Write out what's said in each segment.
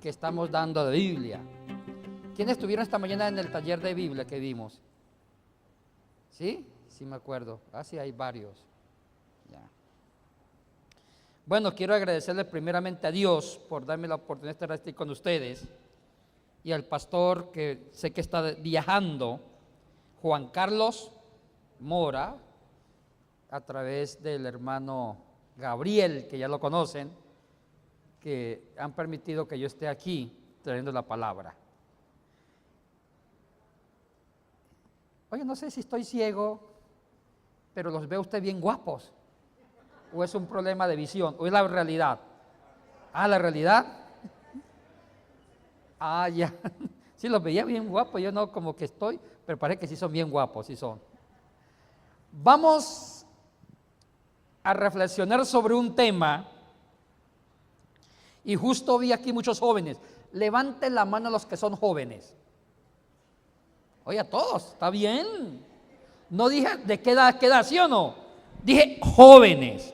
que estamos dando de Biblia. ¿Quiénes estuvieron esta mañana en el taller de Biblia que vimos? ¿Sí? Sí me acuerdo. Sí, hay varios. Ya. Bueno, quiero agradecerle primeramente a Dios por darme la oportunidad de estar aquí con ustedes, y al pastor que sé que está viajando, Juan Carlos Mora, a través del hermano Gabriel, que ya lo conocen, que han permitido que yo esté aquí trayendo la palabra. Oye, no sé si estoy ciego, pero los veo a usted bien guapos. ¿O es un problema de visión? ¿O es la realidad? ¿La realidad? Ya. Sí, los veía bien guapos. Yo no como que estoy, pero parece que sí son bien guapos, sí son. Vamos a reflexionar sobre un tema. Y justo vi aquí muchos jóvenes. Levanten la mano los que son jóvenes. Oye, a todos, está bien. No dije de qué edad, ¿sí o no? Dije jóvenes.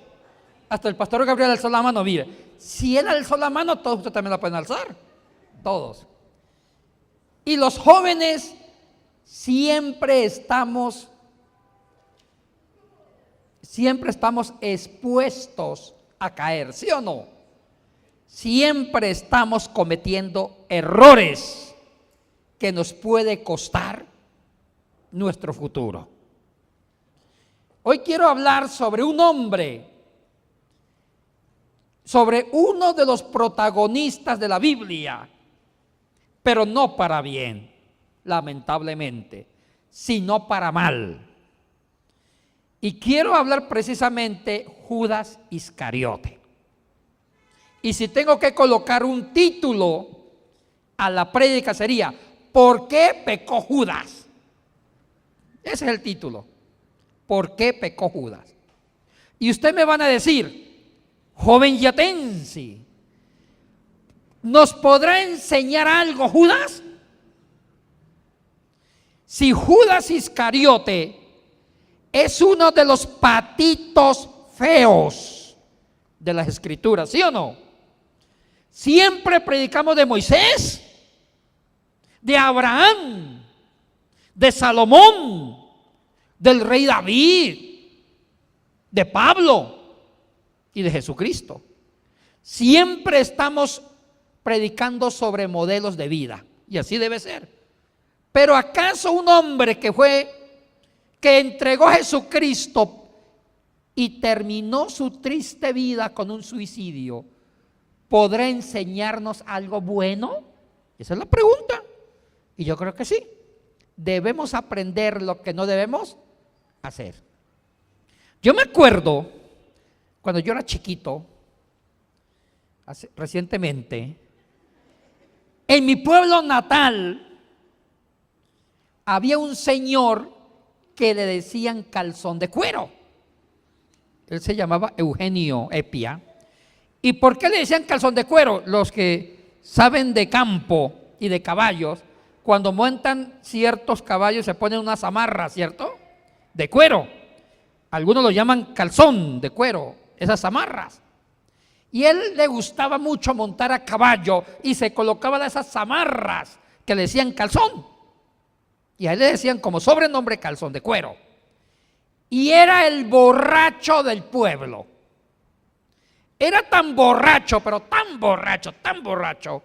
Hasta el pastor Gabriel alzó la mano. Mire, si él alzó la mano, todos ustedes también la pueden alzar. Todos. Y los jóvenes siempre estamos expuestos a caer, ¿sí o no? Siempre estamos cometiendo errores que nos puede costar nuestro futuro. Hoy quiero hablar sobre un hombre, sobre uno de los protagonistas de la Biblia, pero no para bien, lamentablemente, sino para mal. Y quiero hablar precisamente Judas Iscariote. Y si tengo que colocar un título a la prédica sería ¿por qué pecó Judas? Ese es el título. ¿Por qué pecó Judas? Y ustedes me van a decir, joven yatense, ¿nos podrá enseñar algo Judas? Si Judas Iscariote es uno de los patitos feos de las Escrituras, ¿sí o no? Siempre predicamos de Moisés, de Abraham, de Salomón, del rey David, de Pablo y de Jesucristo. Siempre estamos predicando sobre modelos de vida, y así debe ser. Pero ¿acaso un hombre que entregó a Jesucristo y terminó su triste vida con un suicidio, podrá enseñarnos algo bueno? Esa es la pregunta. Y yo creo que sí. Debemos aprender lo que no debemos hacer. Yo me acuerdo cuando yo era chiquito, recientemente, en mi pueblo natal había un señor que le decían calzón de cuero. Él se llamaba Eugenio Epia. ¿Y por qué le decían calzón de cuero? Los que saben de campo y de caballos, cuando montan ciertos caballos se ponen una zamarra, ¿cierto? De cuero. Algunos lo llaman calzón de cuero, esas zamarras. Y él le gustaba mucho montar a caballo y se colocaba esas zamarras que le decían calzón. Y a él le decían como sobrenombre calzón de cuero. Y era el borracho del pueblo. Era tan borracho, pero tan borracho,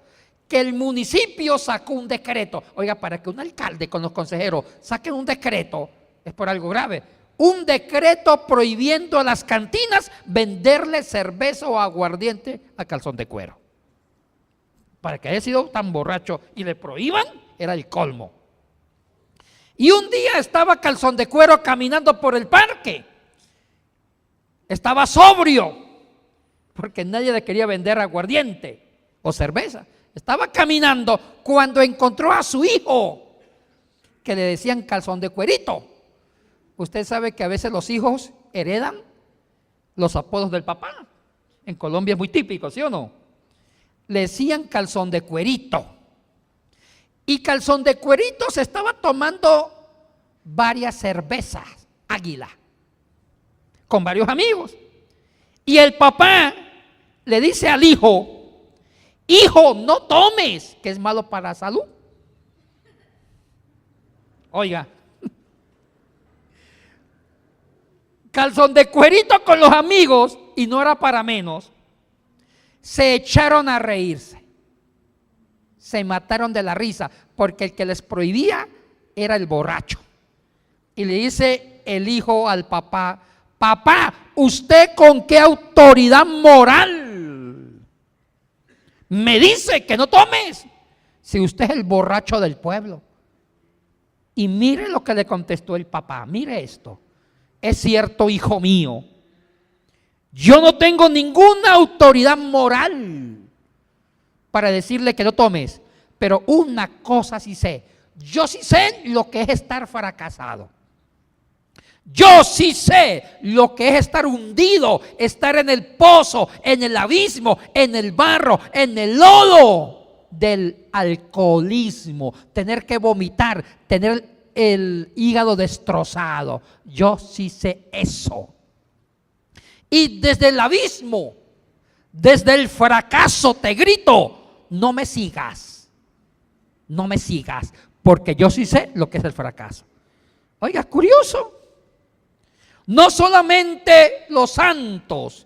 que el municipio sacó un decreto. Oiga, para que un alcalde con los consejeros saquen un decreto, es por algo grave. Un decreto prohibiendo a las cantinas venderle cerveza o aguardiente a calzón de cuero. Para que haya sido tan borracho y le prohíban, era el colmo. Y un día estaba calzón de cuero caminando por el parque. Estaba sobrio, porque nadie le quería vender aguardiente o cerveza. Estaba caminando cuando encontró a su hijo, que le decían calzón de cuerito. Usted sabe que a veces los hijos heredan los apodos del papá. En Colombia es muy típico, ¿sí o no? Le decían calzón de cuerito. Y calzón de cuerito se estaba tomando varias cervezas Águila con varios amigos. Y el papá le dice al hijo: hijo, no tomes, que es malo para la salud. Oiga, calzón de cuerito con los amigos, y no era para menos, se echaron a reírse. Se mataron de la risa, porque el que les prohibía era el borracho. Y le dice el hijo al papá: papá, ¿usted con qué autoridad moral me dice que no tomes? Si usted es el borracho del pueblo. Y mire lo que le contestó el papá, mire esto: es cierto, hijo mío, yo no tengo ninguna autoridad moral para decirle que no tomes, pero una cosa sí sé, yo sí sé lo que es estar fracasado. Yo sí sé lo que es estar hundido, estar en el pozo, en el abismo, en el barro, en el lodo del alcoholismo, tener que vomitar, tener el hígado destrozado. Yo sí sé eso. Y desde el abismo, desde el fracaso te grito: no me sigas, no me sigas, porque yo sí sé lo que es el fracaso. Oiga, curioso. No solamente los santos,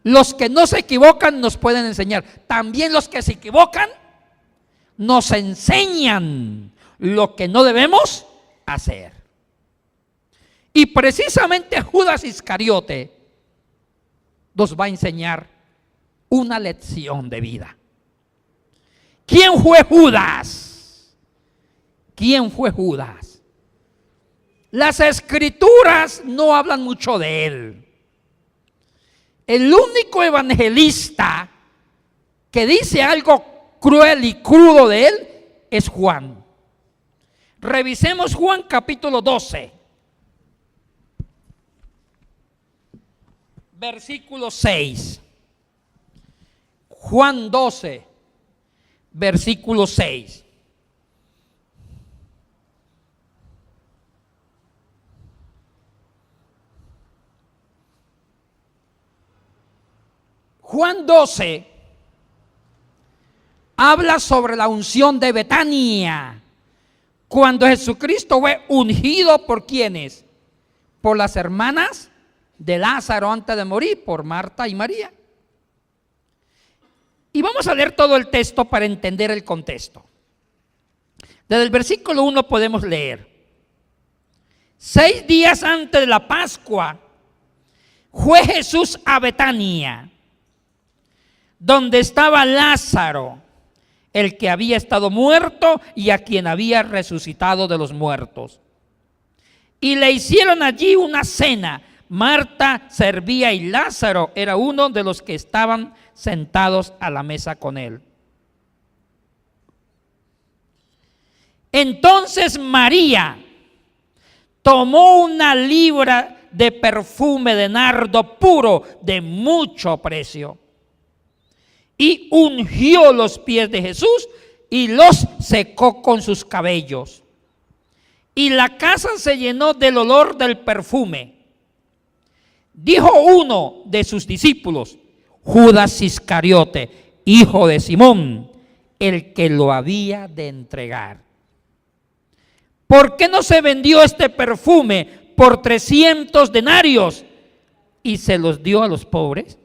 los que no se equivocan nos pueden enseñar, también los que se equivocan nos enseñan lo que no debemos hacer. Y precisamente Judas Iscariote nos va a enseñar una lección de vida. ¿Quién fue Judas? ¿Quién fue Judas? Las escrituras no hablan mucho de él. El único evangelista que dice algo cruel y crudo de él es Juan. Revisemos Juan capítulo 12, versículo 6. Juan 12, versículo 6. Juan 12 habla sobre la unción de Betania, cuando Jesucristo fue ungido por ¿quiénes? Por las hermanas de Lázaro antes de morir, por Marta y María. Y vamos a leer todo el texto para entender el contexto. Desde el versículo 1 podemos leer: 6 días antes de la Pascua fue Jesús a Betania, donde estaba Lázaro, el que había estado muerto y a quien había resucitado de los muertos. Y le hicieron allí una cena. Marta servía y Lázaro era uno de los que estaban sentados a la mesa con él. Entonces María tomó una libra de perfume de nardo puro de mucho precio y ungió los pies de Jesús y los secó con sus cabellos. Y la casa se llenó del olor del perfume. Dijo uno de sus discípulos, Judas Iscariote, hijo de Simón, el que lo había de entregar: ¿por qué no se vendió este perfume por 300 denarios y se los dio a los pobres?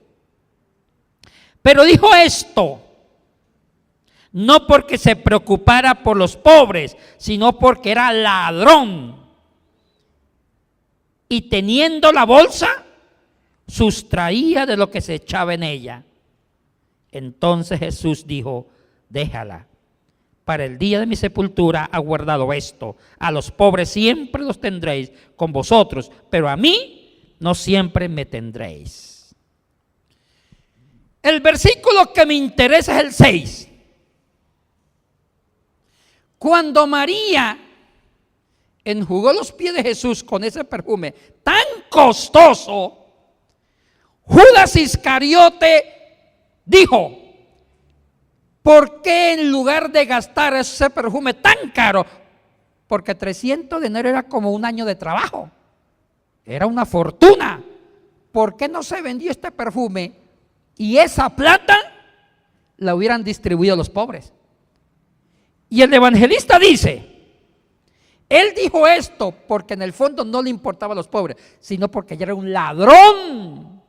Pero dijo esto no porque se preocupara por los pobres, sino porque era ladrón. Y teniendo la bolsa, sustraía de lo que se echaba en ella. Entonces Jesús dijo: déjala, para el día de mi sepultura ha guardado esto. A los pobres siempre los tendréis con vosotros, pero a mí no siempre me tendréis. El versículo que me interesa es el 6. Cuando María enjugó los pies de Jesús con ese perfume tan costoso, Judas Iscariote dijo: ¿por qué en lugar de gastar ese perfume tan caro? Porque 300 denarios era como un año de trabajo, era una fortuna. ¿Por qué no se vendió este perfume y esa plata la hubieran distribuido a los pobres. Y el evangelista dice, él dijo esto porque en el fondo no le importaba a los pobres, sino porque ya era un ladrón.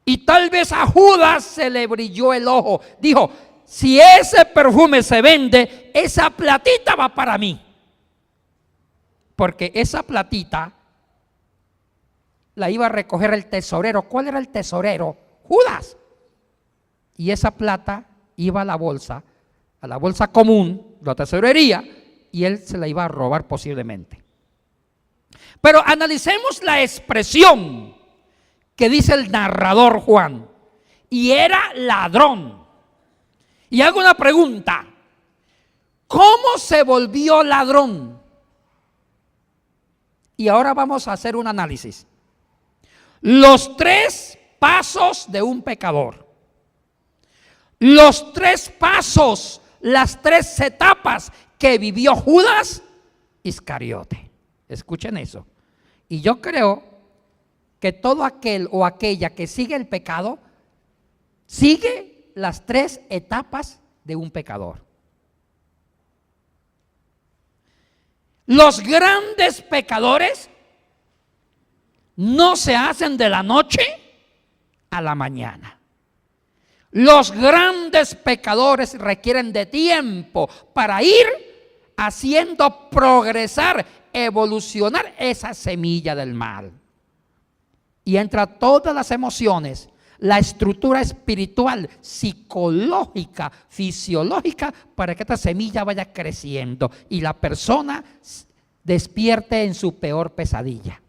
Y tal vez a Judas se le brilló el ojo. Dijo, si ese perfume se vende, esa platita va para mí. Porque esa platita la iba a recoger el tesorero. ¿Cuál era el tesorero? Judas. Y esa plata iba a la bolsa común, la tesorería, y él se la iba a robar posiblemente. Pero analicemos la expresión que dice el narrador Juan. Y era ladrón. Y hago una pregunta. ¿Cómo se volvió ladrón? Y ahora vamos a hacer un análisis. Los 3 pasos de un pecador. Los 3 pasos, las 3 etapas que vivió Judas Iscariote. Escuchen eso. Y yo creo que todo aquel o aquella que sigue el pecado, sigue las 3 etapas de un pecador. Los grandes pecadores no se hacen de la noche a la mañana. Los grandes pecadores requieren de tiempo para ir haciendo progresar, evolucionar esa semilla del mal. Y entra todas las emociones, la estructura espiritual, psicológica, fisiológica, para que esta semilla vaya creciendo y la persona despierte en su peor pesadilla.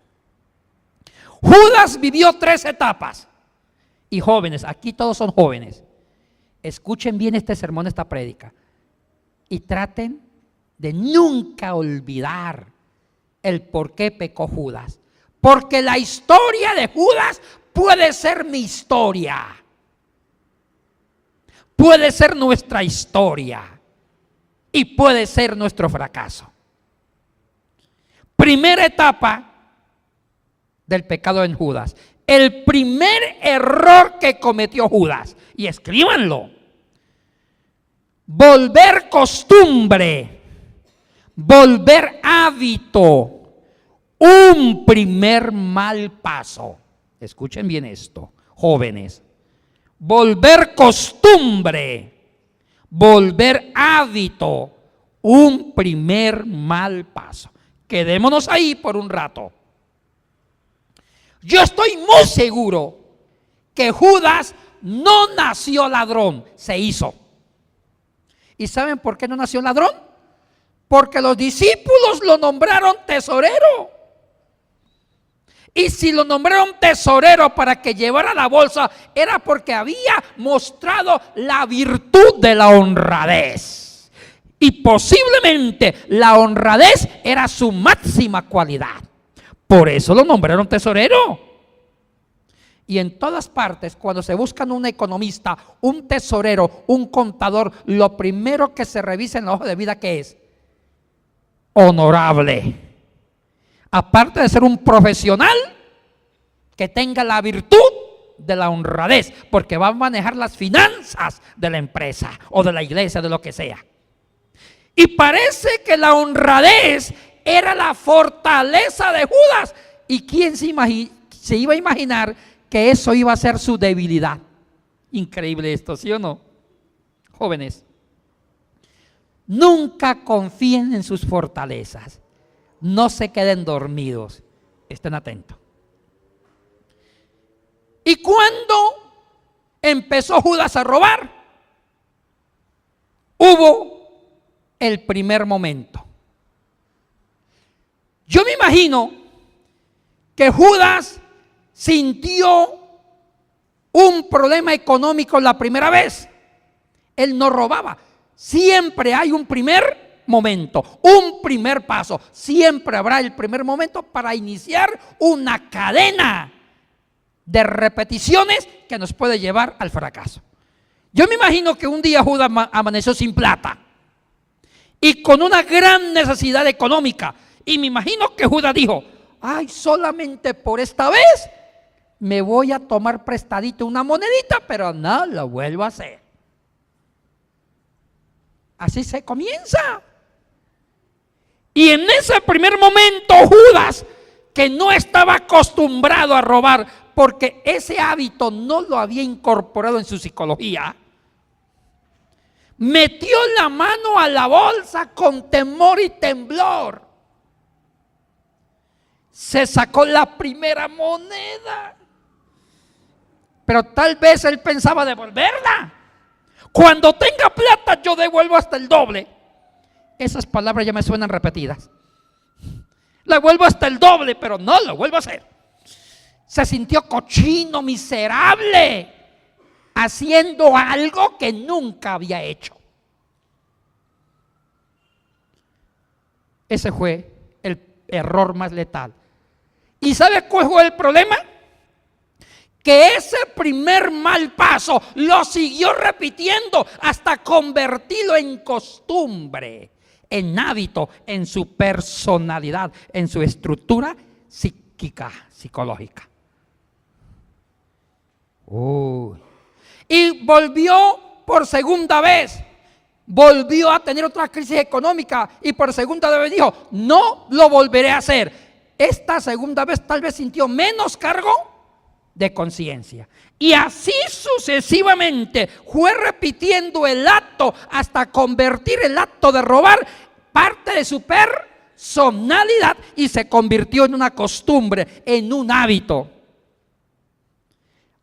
Judas vivió 3 etapas. Y jóvenes, aquí todos son jóvenes, escuchen bien este sermón, esta prédica, y traten de nunca olvidar el por qué pecó Judas. Porque la historia de Judas puede ser mi historia. Puede ser nuestra historia. Y puede ser nuestro fracaso. Primera etapa del pecado en Judas. El primer error que cometió Judas. Y escríbanlo. Volver costumbre. Volver hábito. Un primer mal paso. Escuchen bien esto, jóvenes. Volver costumbre, volver hábito, un primer mal paso. Quedémonos ahí por un rato. Yo estoy muy seguro que Judas no nació ladrón, se hizo. ¿Y saben por qué no nació ladrón? Porque los discípulos lo nombraron tesorero. Y si lo nombraron tesorero para que llevara la bolsa, era porque había mostrado la virtud de la honradez. Y posiblemente la honradez era su máxima cualidad. Por eso lo nombraron tesorero. Y en todas partes, cuando se buscan un economista, un tesorero, un contador, lo primero que se revisa en la hoja de vida, ¿qué es? Honorable. Aparte de ser un profesional que tenga la virtud de la honradez, porque va a manejar las finanzas de la empresa o de la iglesia, de lo que sea. Y parece que la honradez era la fortaleza de Judas. ¿Y quién se iba a imaginar que eso iba a ser su debilidad? Increíble esto, ¿sí o no? Jóvenes, nunca confíen en sus fortalezas. No se queden dormidos, estén atentos. ¿Y cuándo empezó Judas a robar? Hubo el primer momento. Yo me imagino que Judas sintió un problema económico la primera vez. Él no robaba. Siempre hay un primer momento, un primer paso. Siempre habrá el primer momento para iniciar una cadena de repeticiones que nos puede llevar al fracaso. Yo me imagino que un día Judas amaneció sin plata y con una gran necesidad económica. Y me imagino que Judas dijo: ay, solamente por esta vez me voy a tomar prestadito una monedita, pero no lo vuelvo a hacer. Así se comienza. Y en ese primer momento Judas, que no estaba acostumbrado a robar, porque ese hábito no lo había incorporado en su psicología, metió la mano a la bolsa con temor y temblor. Se sacó la primera moneda, pero tal vez él pensaba devolverla. Cuando tenga plata yo devuelvo hasta el doble. Esas palabras ya me suenan repetidas. La vuelvo hasta el doble, pero no lo vuelvo a hacer. Se sintió cochino, miserable, haciendo algo que nunca había hecho. Ese fue el error más letal. ¿Y sabe cuál fue el problema? Que ese primer mal paso lo siguió repitiendo hasta convertirlo en costumbre, en hábito, en su personalidad, en su estructura psíquica, psicológica. Y volvió por segunda vez. Volvió a tener otra crisis económica y por segunda vez dijo, no lo volveré a hacer. Esta segunda vez tal vez sintió menos cargo de conciencia. Y así sucesivamente fue repitiendo el acto hasta convertir el acto de robar parte de su personalidad y se convirtió en una costumbre, en un hábito.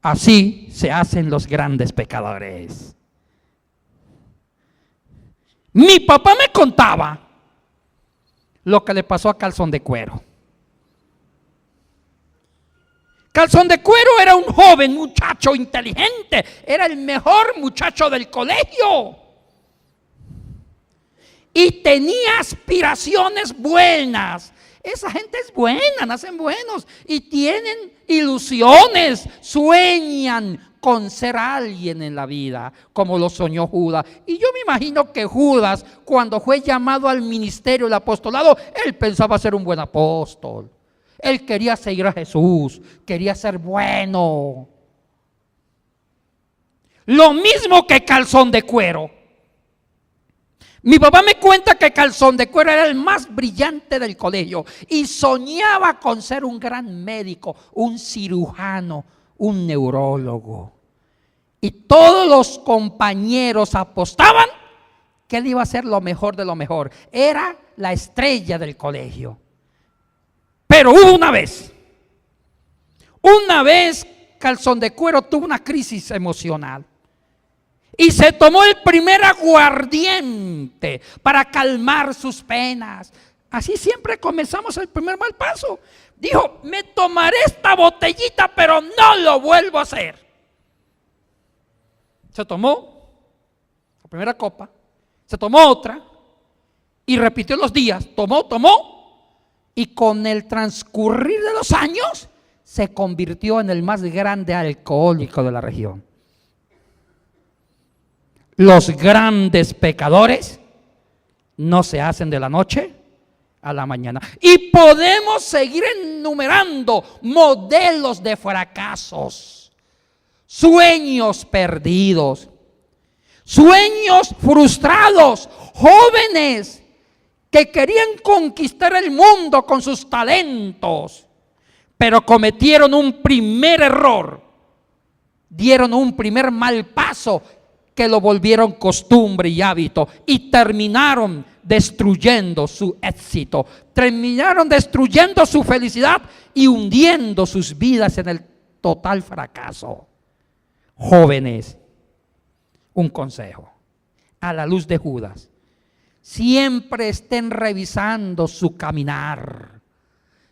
Así se hacen los grandes pecadores. Mi papá me contaba lo que le pasó a Calzón de Cuero. Calzón de Cuero era un joven muchacho inteligente, era el mejor muchacho del colegio y tenía aspiraciones buenas. Esa gente es buena, nacen buenos y tienen ilusiones, sueñan con ser alguien en la vida, como lo soñó Judas. Y yo me imagino que Judas, cuando fue llamado al ministerio, el apostolado, él pensaba ser un buen apóstol. Él quería seguir a Jesús, quería ser bueno. Lo mismo que Calzón de Cuero. Mi papá me cuenta que Calzón de Cuero era el más brillante del colegio y soñaba con ser un gran médico, un cirujano, un neurólogo. Y todos los compañeros apostaban que él iba a ser lo mejor de lo mejor. Era la estrella del colegio. Pero hubo una vez Calzón de Cuero tuvo una crisis emocional y se tomó el primer aguardiente para calmar sus penas. Así siempre comenzamos el primer mal paso. Dijo, me tomaré esta botellita, pero no lo vuelvo a hacer. Se tomó la primera copa, se tomó otra y repitió los días, tomó. Y con el transcurrir de los años se convirtió en el más grande alcohólico de la región. Los grandes pecadores no se hacen de la noche a la mañana. Y podemos seguir enumerando modelos de fracasos, sueños perdidos, sueños frustrados, jóvenes que querían conquistar el mundo con sus talentos, pero cometieron un primer error, dieron un primer mal paso que lo volvieron costumbre y hábito y terminaron destruyendo su éxito, terminaron destruyendo su felicidad y hundiendo sus vidas en el total fracaso. Jóvenes, un consejo a la luz de Judas: siempre estén revisando su caminar.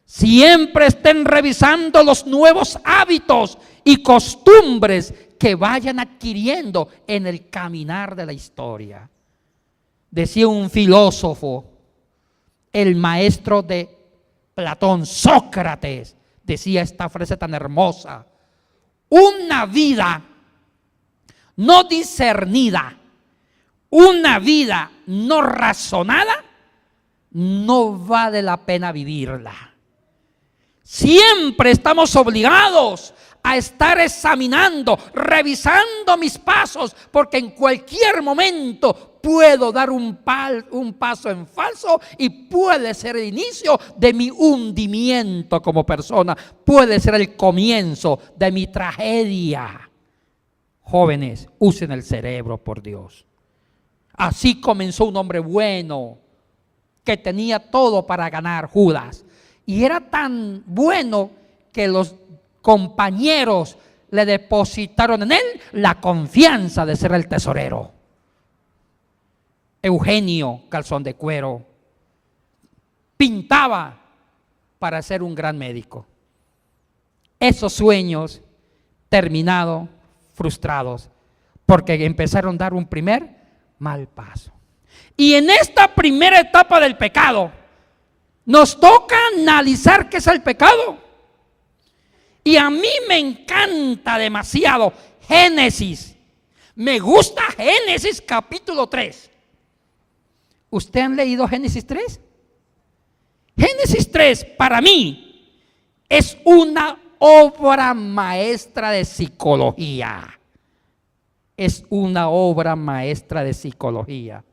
Siempre estén revisando los nuevos hábitos y costumbres que vayan adquiriendo en el caminar de la historia. Decía un filósofo, el maestro de Platón, Sócrates, decía esta frase tan hermosa: una vida no discernida, una vida no razonada, no vale la pena vivirla. Siempre estamos obligados a estar examinando, revisando mis pasos, porque en cualquier momento puedo dar un paso en falso y puede ser el inicio de mi hundimiento como persona, puede ser el comienzo de mi tragedia. Jóvenes, usen el cerebro, por Dios. Así comenzó un hombre bueno que tenía todo para ganar, Judas, y era tan bueno que los compañeros le depositaron en él la confianza de ser el tesorero. Eugenio, calzón de cuero, pintaba para ser un gran médico. Esos sueños terminados, frustrados, porque empezaron a dar un primer mal paso. Y en esta primera etapa del pecado, nos toca analizar qué es el pecado. Y a mí me encanta demasiado Génesis. Me gusta Génesis capítulo 3. ¿Usted han leído Génesis 3? Génesis 3 para mí es una obra maestra de psicología. Es una obra maestra de psicología.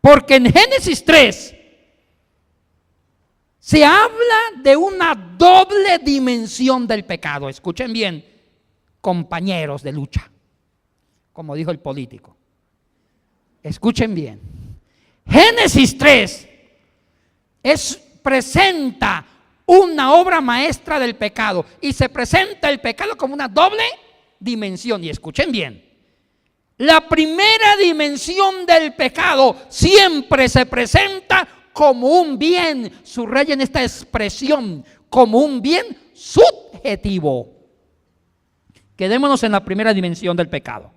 Porque en Génesis 3 se habla de una doble dimensión del pecado. Escuchen bien, compañeros de lucha, como dijo el político. Escuchen bien. Génesis 3 presenta una obra maestra del pecado y se presenta el pecado como una doble dimensión. Y escuchen bien, la primera dimensión del pecado siempre se presenta como un bien, subrayen esta expresión, como un bien subjetivo. Quedémonos en la primera dimensión del pecado.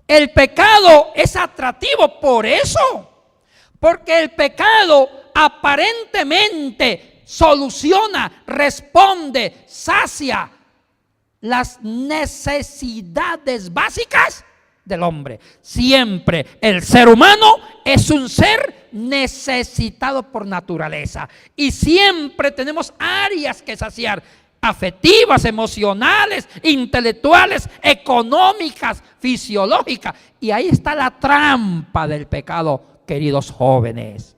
El pecado es atractivo por eso, porque el pecado aparentemente soluciona, responde, sacia las necesidades básicas del hombre. Siempre el ser humano es un ser necesitado por naturaleza y siempre tenemos áreas que saciar, afectivas, emocionales, intelectuales, económicas, fisiológicas, y ahí está la trampa del pecado, queridos jóvenes.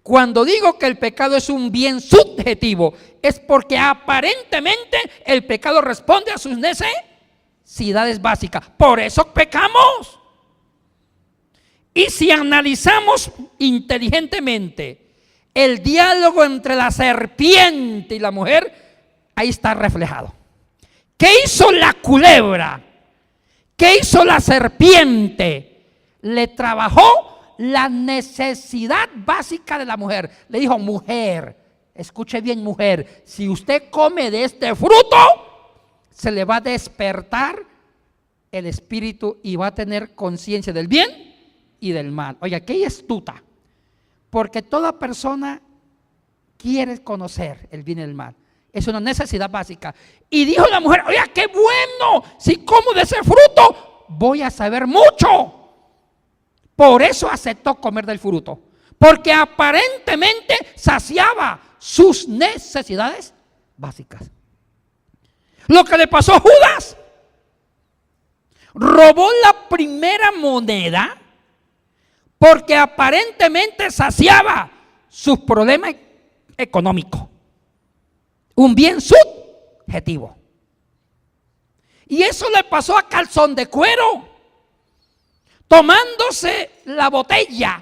Cuando digo que el pecado es un bien subjetivo, es porque aparentemente el pecado responde a sus necesidades básicas. Por eso pecamos. Y si analizamos inteligentemente el diálogo entre la serpiente y la mujer, ahí está reflejado. ¿Qué hizo la culebra? ¿Qué hizo la serpiente? Le trabajó la necesidad básica de la mujer. Le dijo: mujer, escuche bien, mujer, si usted come de este fruto, se le va a despertar el espíritu y va a tener conciencia del bien y del mal. Oiga, qué astuta, porque toda persona quiere conocer el bien y el mal. Es una necesidad básica. Y dijo la mujer: oiga, qué bueno, si como de ese fruto voy a saber mucho. Por eso aceptó comer del fruto, porque aparentemente saciaba sus necesidades básicas. Lo que le pasó a Judas, robó la primera moneda porque aparentemente saciaba sus problemas económicos, un bien subjetivo. Y eso le pasó a Calzón de Cuero, tomándose la botella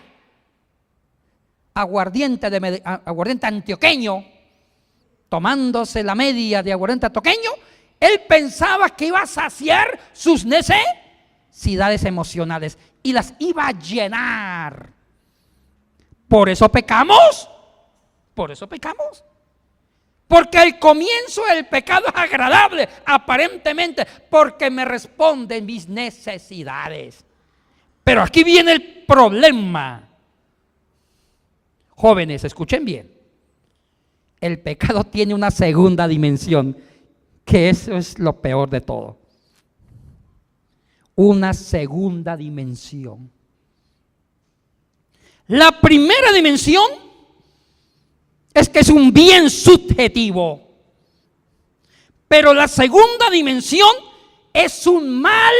aguardiente antioqueño, tomándose la media de aguardiente antioqueño, él pensaba que iba a saciar sus necesidades emocionales y las iba a llenar. Por eso pecamos. Por eso pecamos. Porque el comienzo del pecado es agradable, aparentemente, porque me responden mis necesidades. Pero aquí viene el problema. Jóvenes, escuchen bien. El pecado tiene una segunda dimensión, que eso es lo peor de todo. Una segunda dimensión. La primera dimensión es que es un bien subjetivo. Pero la segunda dimensión es un mal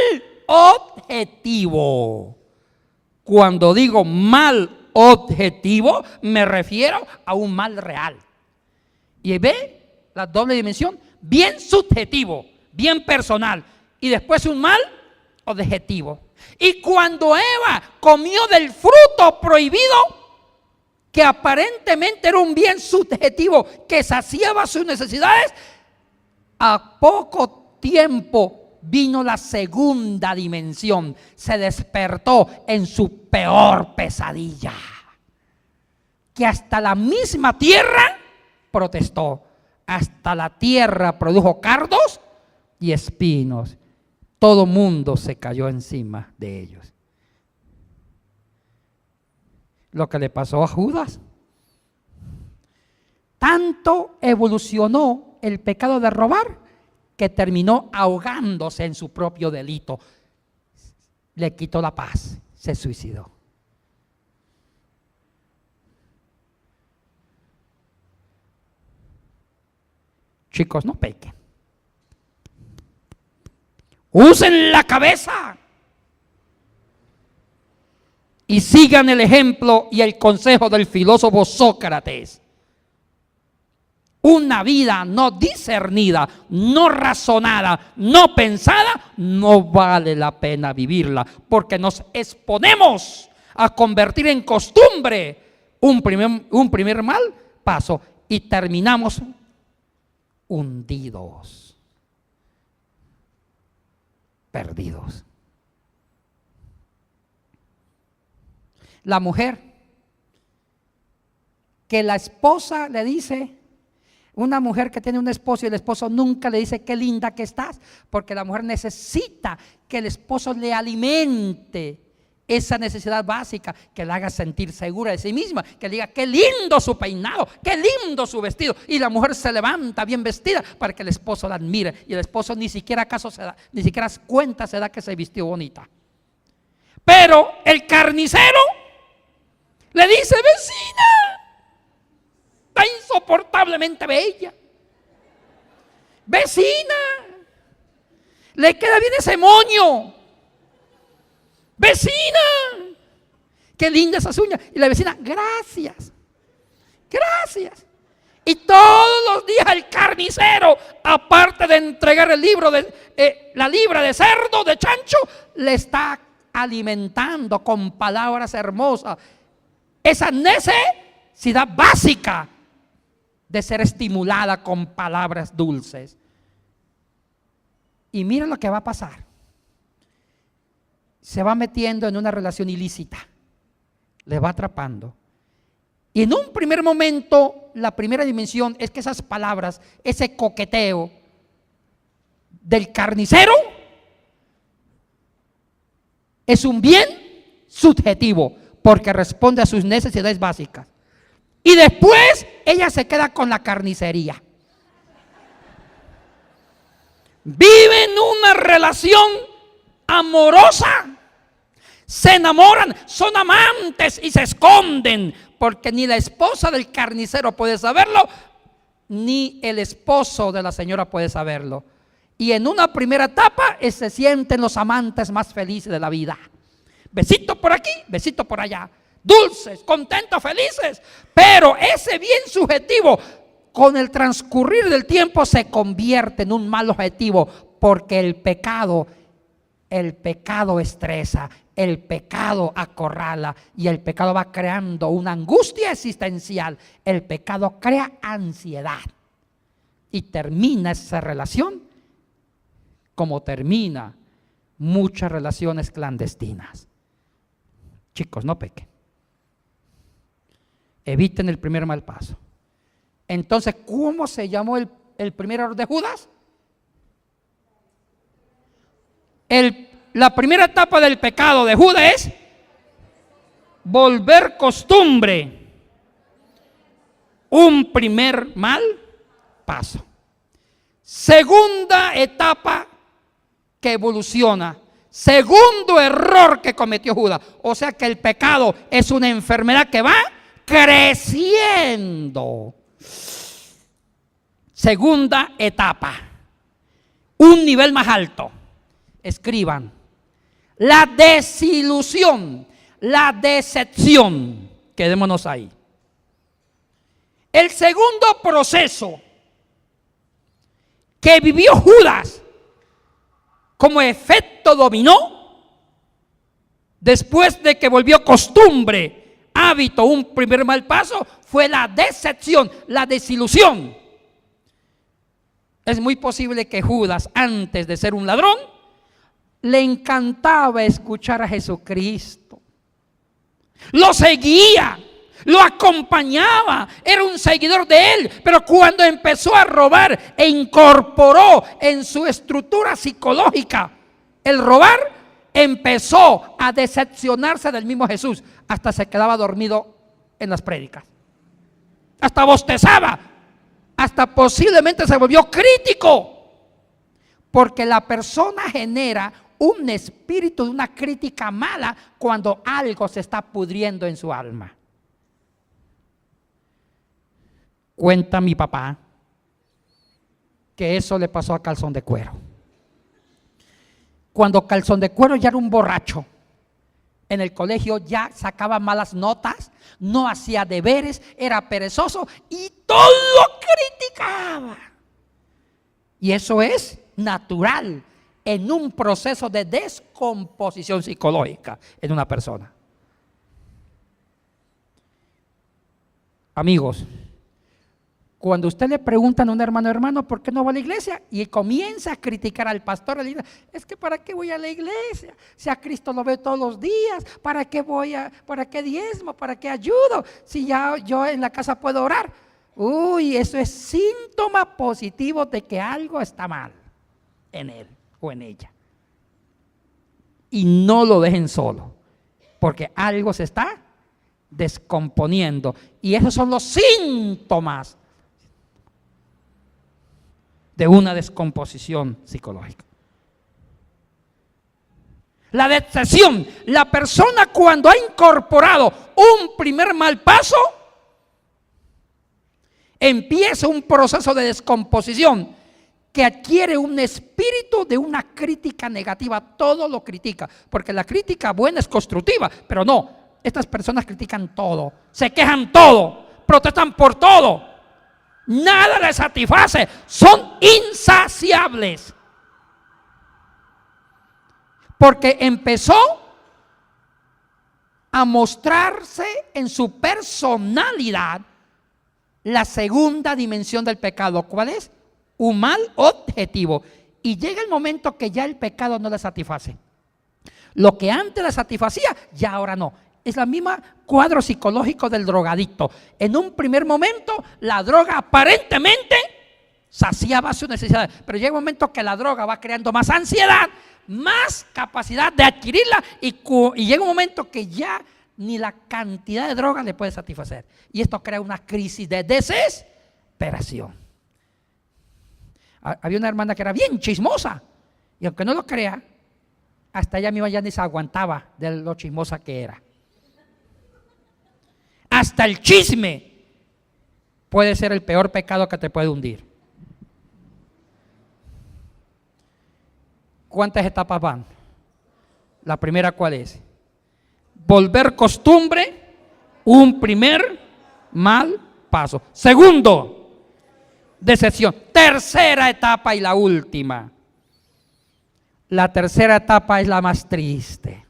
objetivo. Cuando digo mal objetivo, me refiero a un mal real. Y ve la doble dimensión, bien subjetivo, bien personal, y después un mal objetivo. Y cuando Eva comió del fruto prohibido, que aparentemente era un bien subjetivo que saciaba sus necesidades, a poco tiempo vino la segunda dimensión. Se despertó en su peor pesadilla, que hasta la misma tierra protestó. Hasta la tierra produjo cardos y espinos. Todo mundo se cayó encima de ellos. Lo que le pasó a Judas. Tanto evolucionó el pecado de robar que terminó ahogándose en su propio delito. Le quitó la paz, se suicidó. Chicos, no pequen. Usen la cabeza y sigan el ejemplo y el consejo del filósofo Sócrates. Una vida no discernida, no razonada, no pensada, no vale la pena vivirla, porque nos exponemos a convertir en costumbre un primer mal paso y terminamos hundidos, perdidos. La mujer que la esposa le dice, una mujer que tiene un esposo y el esposo nunca le dice qué linda que estás, porque la mujer necesita que el esposo le alimente esa necesidad básica, que la haga sentir segura de sí misma, que le diga qué lindo su peinado, qué lindo su vestido, y la mujer se levanta bien vestida para que el esposo la admire, y el esposo ni siquiera ni siquiera cuenta se da que se vistió bonita. Pero el carnicero le dice, vecina, está insoportablemente bella, vecina, le queda bien ese moño, vecina, qué lindas esas uñas. Y la vecina, gracias, gracias. Y todos los días el carnicero, aparte de entregar el libro la libra de cerdo, de chancho, le está alimentando con palabras hermosas esa necesidad básica de ser estimulada con palabras dulces. Y mira lo que va a pasar. Se va metiendo en una relación ilícita, le va atrapando. Y en un primer momento, la primera dimensión es que esas palabras, ese coqueteo del carnicero, es un bien subjetivo, porque responde a sus necesidades básicas. Y después ella se queda con la carnicería. Viven una relación amorosa, se enamoran, son amantes y se esconden, porque ni la esposa del carnicero puede saberlo, ni el esposo de la señora puede saberlo. Y en una primera etapa se sienten los amantes más felices de la vida. Besito por aquí, besito por allá, dulces, contentos, felices. Pero ese bien subjetivo, con el transcurrir del tiempo, se convierte en un mal objetivo, porque el pecado estresa, el pecado acorrala, y el pecado va creando una angustia existencial. El pecado crea ansiedad y termina esa relación como termina muchas relaciones clandestinas. Chicos, no pequen. Eviten el primer mal paso. Entonces, ¿cómo se llamó el primer error de Judas? La primera etapa del pecado de Judas es volver costumbre un primer mal paso. Segunda etapa que evoluciona. Segundo error que cometió Judas. O sea que el pecado es una enfermedad que va creciendo Segunda etapa, un nivel más alto. Escriban: la desilusión, la decepción. Quedémonos ahí. El segundo proceso que vivió Judas como efecto dominó, después de que volvió costumbre, hábito, un primer mal paso, fue la decepción, la desilusión. Es muy posible que Judas, antes de ser un ladrón, le encantaba escuchar a Jesucristo. Lo seguía, lo acompañaba, era un seguidor de él. Pero cuando empezó a robar e incorporó en su estructura psicológica el robar, empezó a decepcionarse del mismo Jesús. Hasta se quedaba dormido en las prédicas, hasta bostezaba, hasta posiblemente se volvió crítico, porque la persona genera un espíritu de una crítica mala cuando algo se está pudriendo en su alma. Cuenta mi papá que eso le pasó a Calzón de Cuero. Cuando Calzón de Cuero ya era un borracho, en el colegio ya sacaba malas notas, no hacía deberes, era perezoso y todo lo criticaba. Y eso es natural en un proceso de descomposición psicológica en una persona. Amigos, cuando usted le preguntan a un hermano, ¿por qué no va a la iglesia? Y comienza a criticar al pastor, le dice: es que ¿para qué voy a la iglesia? Si a Cristo lo veo todos los días, ¿para qué diezmo? ¿Para qué ayudo? Si ya yo en la casa puedo orar. Uy, eso es síntoma positivo de que algo está mal en él o en ella. Y no lo dejen solo, porque algo se está descomponiendo. Y esos son los síntomas de una descomposición psicológica. La decepción, la persona cuando ha incorporado un primer mal paso, empieza un proceso de descomposición que adquiere un espíritu de una crítica negativa. Todo lo critica, porque la crítica buena es constructiva, pero no, estas personas critican todo, se quejan todo, protestan por todo. Nada les satisface, son insaciables. Porque empezó a mostrarse en su personalidad la segunda dimensión del pecado. ¿Cuál es? Un mal objetivo. Y llega el momento que ya el pecado no le satisface. Lo que antes le satisfacía, ya ahora no. Es la misma cuadro psicológico del drogadicto. En un primer momento, la droga aparentemente saciaba su necesidad, pero llega un momento que la droga va creando más ansiedad, más capacidad de adquirirla, y llega un momento que ya ni la cantidad de droga le puede satisfacer. Y esto crea una crisis de desesperación. Había una hermana que era bien chismosa, y aunque no lo crea, hasta ella misma ya ni se aguantaba de lo chismosa que era. Hasta el chisme puede ser el peor pecado que te puede hundir. ¿Cuántas etapas van? La primera, ¿cuál es? Volver costumbre, un primer mal paso. Segundo, decepción. Tercera etapa y la última. La tercera etapa es la más triste.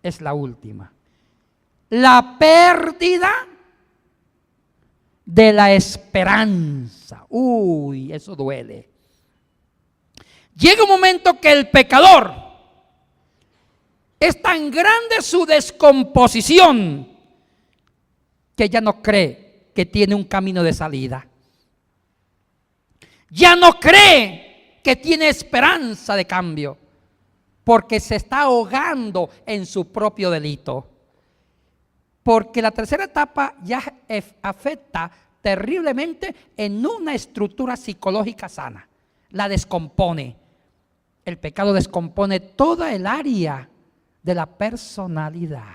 Es la última. La pérdida de la esperanza. Uy, eso duele. Llega un momento que el pecador es tan grande su descomposición que ya no cree que tiene un camino de salida. Ya no cree que tiene esperanza de cambio, porque se está ahogando en su propio delito. Porque la tercera etapa ya afecta terriblemente en una estructura psicológica sana. La descompone. El pecado descompone toda el área de la personalidad.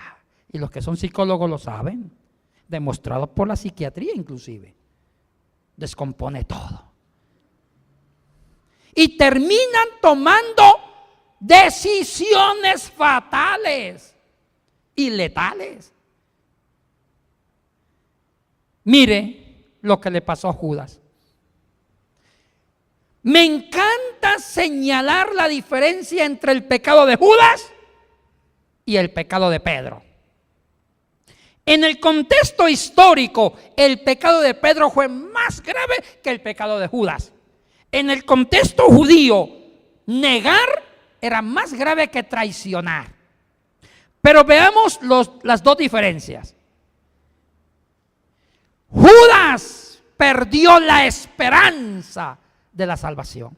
Y los que son psicólogos lo saben. demostrado por la psiquiatría inclusive. Descompone todo. Y terminan tomando decisiones fatales y letales. Mire lo que le pasó a Judas. Me encanta señalar la diferencia entre el pecado de Judas y el pecado de Pedro. En el contexto histórico, el pecado de Pedro fue más grave que el pecado de Judas. En el contexto judío, negar era más grave que traicionar. Pero veamos las dos diferencias. Judas perdió la esperanza de la salvación.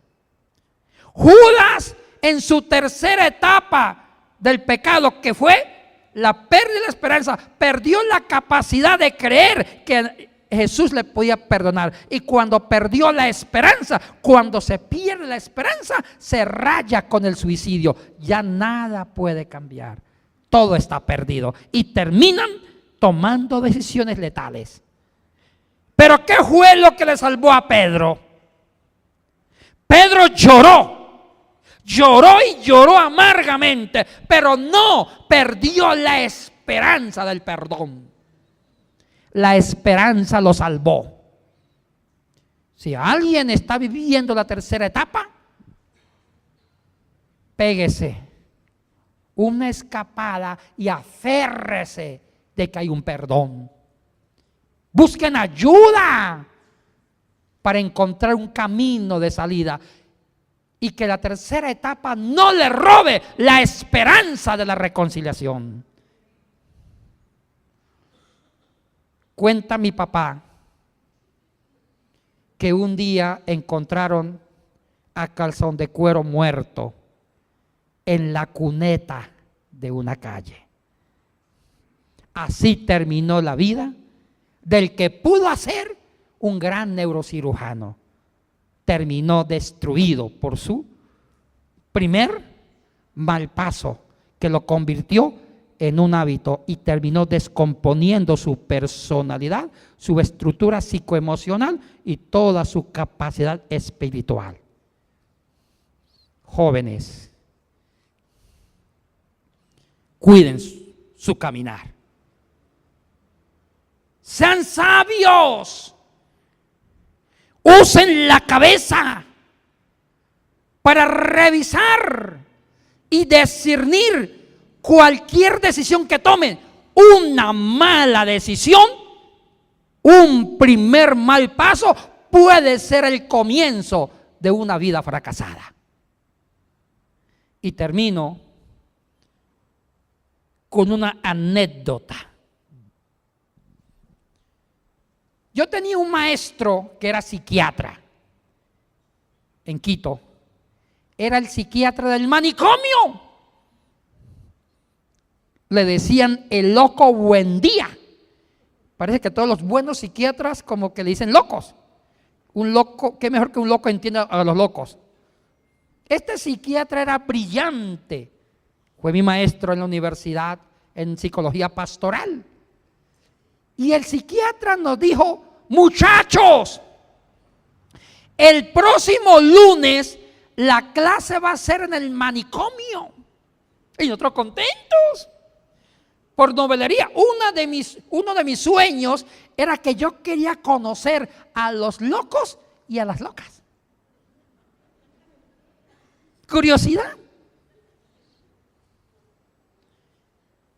Judas, en su tercera etapa del pecado, que fue la pérdida de la esperanza, perdió la capacidad de creer que Jesús le podía perdonar. Y cuando perdió la esperanza, cuando se pierde la esperanza, se raya con el suicidio. Ya nada puede cambiar. Todo está perdido. Y terminan tomando decisiones letales. Pero ¿qué fue lo que le salvó a Pedro? Pedro lloró y lloró amargamente, pero no perdió la esperanza del perdón. La esperanza lo salvó. Si alguien está viviendo la tercera etapa, péguese una escapada y aférrese de que hay un perdón. Busquen ayuda para encontrar un camino de salida. Y que la tercera etapa no le robe la esperanza de la reconciliación. Cuenta mi papá que un día encontraron a Calzón de Cuero muerto en la cuneta de una calle. Así terminó la vida del que pudo ser un gran neurocirujano. Terminó destruido por su primer mal paso, que lo convirtió en un hábito y terminó descomponiendo su personalidad, su estructura psicoemocional y toda su capacidad espiritual. Jóvenes, cuiden su caminar. Sean sabios. Usen la cabeza para revisar y discernir cualquier decisión que tomen. Una mala decisión, un primer mal paso, puede ser el comienzo de una vida fracasada. Y termino con una anécdota. Yo tenía un maestro que era psiquiatra en Quito. Era el psiquiatra del manicomio. Le decían el loco Buendía. Parece que todos los buenos psiquiatras como que le dicen locos. Un loco, qué mejor que un loco entienda a los locos. Este psiquiatra era brillante. Fue mi maestro en la universidad en psicología pastoral. Y el psiquiatra nos dijo: muchachos, el próximo lunes la clase va a ser en el manicomio. Y nosotros contentos. Por novelería, uno de mis sueños era que yo quería conocer a los locos y a las locas. Curiosidad.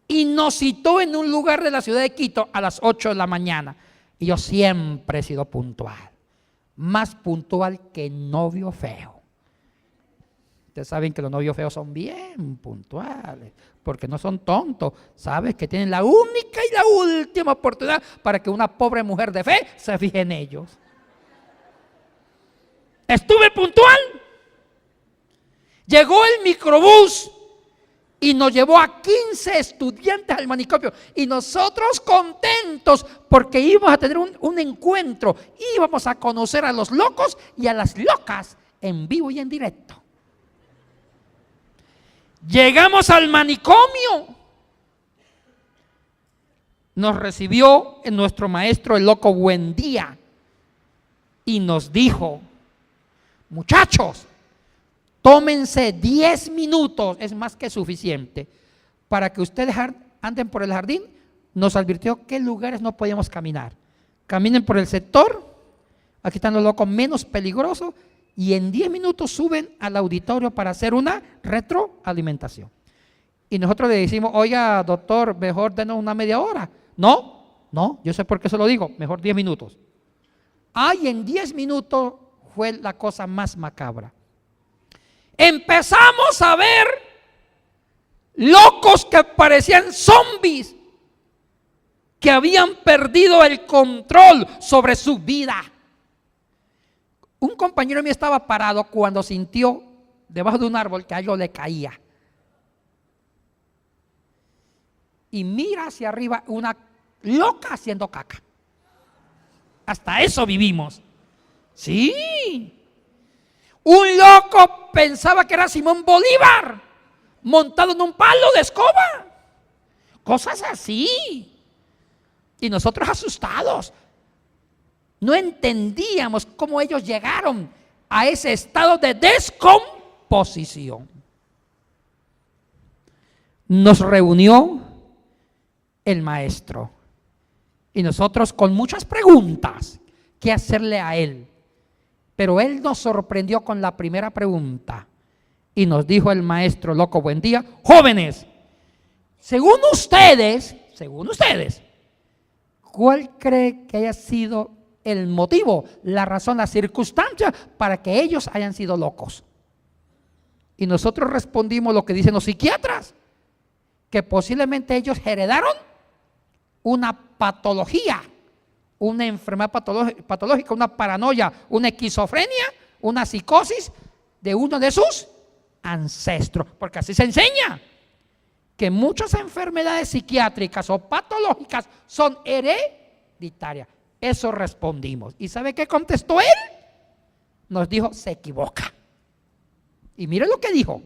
Y nos citó en un lugar de la ciudad de Quito a las 8 de la mañana. Y yo siempre he sido puntual. Más puntual que novio feo. Ustedes saben que los novios feos son bien puntuales, porque no son tontos. Sabes que tienen la única y la última oportunidad para que una pobre mujer de fe se fije en ellos. Estuve puntual. Llegó el microbús y nos llevó a 15 estudiantes al manicomio. Y nosotros contentos porque íbamos a tener un encuentro. Íbamos a conocer a los locos y a las locas en vivo y en directo. Llegamos al manicomio. nos recibió nuestro maestro el loco Buendía y nos dijo: muchachos, tómense 10 minutos, es más que suficiente, para que ustedes anden por el jardín. Nos advirtió qué lugares no podíamos caminar. Caminen por el sector, aquí están los locos menos peligrosos, y en 10 minutos suben al auditorio para hacer una retroalimentación. Y nosotros le decimos: oiga, doctor, mejor denos una media hora. No, yo sé por qué se lo digo, mejor 10 minutos. Ay, en 10 minutos fue la cosa más macabra. Empezamos a ver locos que parecían zombies, que habían perdido el control sobre su vida. Un compañero mío estaba parado cuando sintió debajo de un árbol que algo le caía. Y mira hacia arriba una loca haciendo caca. Hasta eso vivimos. Sí. Un loco pensaba que era Simón Bolívar, montado en un palo de escoba. Cosas así. Y nosotros asustados. No entendíamos cómo ellos llegaron a ese estado de descomposición. Nos reunió el maestro y nosotros con muchas preguntas que hacerle a él. Pero él nos sorprendió con la primera pregunta y nos dijo el maestro loco Buendía: jóvenes, según ustedes, ¿cuál cree que haya sido el motivo, la razón, la circunstancia para que ellos hayan sido locos? Y nosotros respondimos lo que dicen los psiquiatras, que posiblemente ellos heredaron una patología, una enfermedad patológica, una paranoia, una esquizofrenia, una psicosis de uno de sus ancestros, porque así se enseña que muchas enfermedades psiquiátricas o patológicas son hereditarias. Eso respondimos. ¿Y sabe qué contestó él? Nos dijo: se equivoca. Y mire lo que dijo: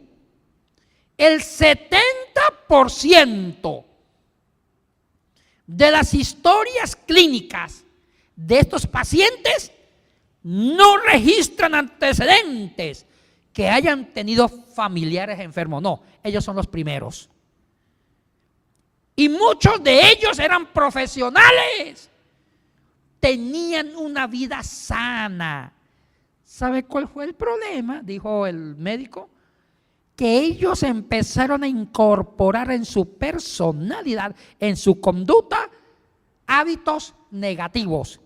el 70% de las historias clínicas de estos pacientes no registran antecedentes que hayan tenido familiares enfermos. No, ellos son los primeros. Y muchos de ellos eran profesionales, tenían una vida sana. ¿Sabe cuál fue el problema? Dijo el médico: que ellos empezaron a incorporar en su personalidad, en su conducta, hábitos negativos.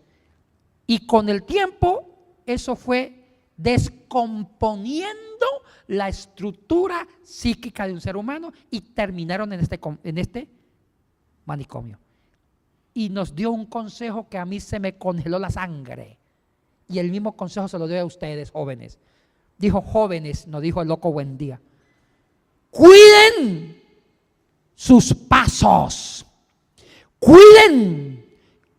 Y con el tiempo eso fue descomponiendo la estructura psíquica de un ser humano y terminaron en este manicomio. Y nos dio un consejo que a mí se me congeló la sangre. Y el mismo consejo se lo doy a ustedes, jóvenes. Dijo: jóvenes, nos dijo el loco Buendía, cuiden sus pasos, cuiden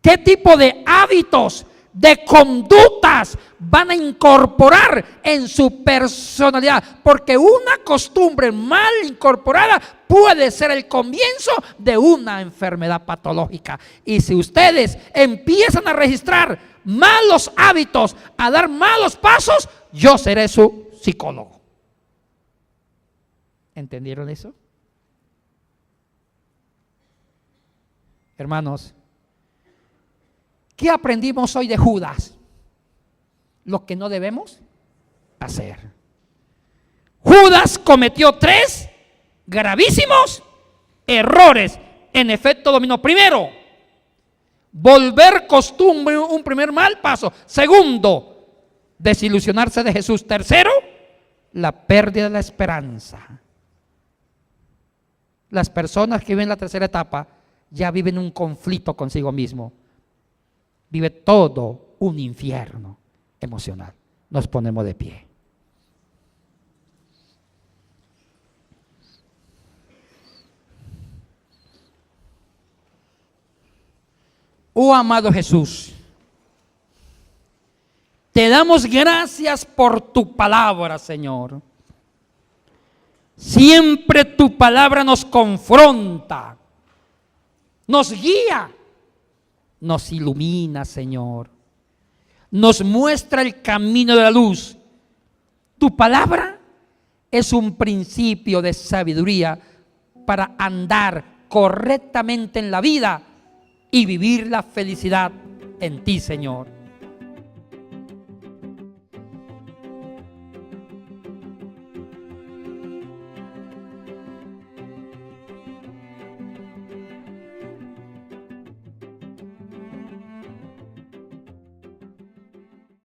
qué tipo de hábitos, de conductas van a incorporar en su personalidad, porque una costumbre mal incorporada puede ser el comienzo de una enfermedad patológica. Y si ustedes empiezan a registrar malos hábitos, a dar malos pasos, yo seré su psicólogo. ¿Entendieron eso? Hermanos, ¿qué aprendimos hoy de Judas? Lo que no debemos hacer. Judas cometió 3 gravísimos errores. En efecto, dominó: primero, volver costumbre un primer mal paso. Segundo, desilusionarse de Jesús. Tercero, la pérdida de la esperanza. Las personas que viven la tercera etapa ya viven un conflicto consigo mismo. Vive todo un infierno emocional. Nos ponemos de pie. Oh amado Jesús, te damos gracias por tu palabra, Señor. Siempre tu palabra nos confronta, nos guía nos ilumina, Señor. Nos muestra el camino de la luz. Tu palabra es un principio de sabiduría para andar correctamente en la vida y vivir la felicidad en ti, Señor.